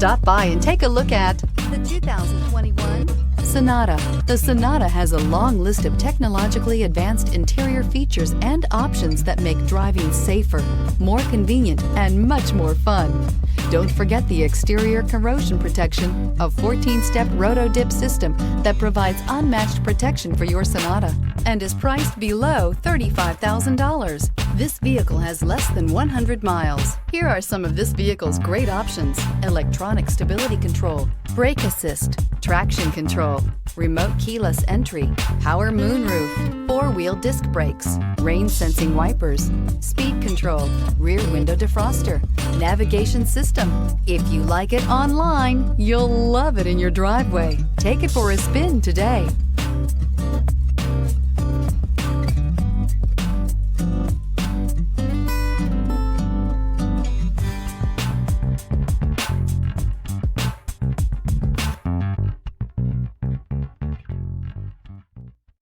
Stop by and take a look at the 2021 Sonata. The Sonata has a long list of technologically advanced interior features and options that make driving safer, more convenient, and much more fun. Don't forget the exterior corrosion protection, a 14-step roto-dip system that provides unmatched protection for your Sonata and is priced below $35,000. This vehicle has less than 100 miles. Here are some of this vehicle's great options: electronic stability control, brake assist, traction control, remote keyless entry, power moonroof, four-wheel disc brakes, rain sensing wipers, speed control, rear window defroster, navigation system. If you like it online, you'll love it in your driveway. Take it for a spin today.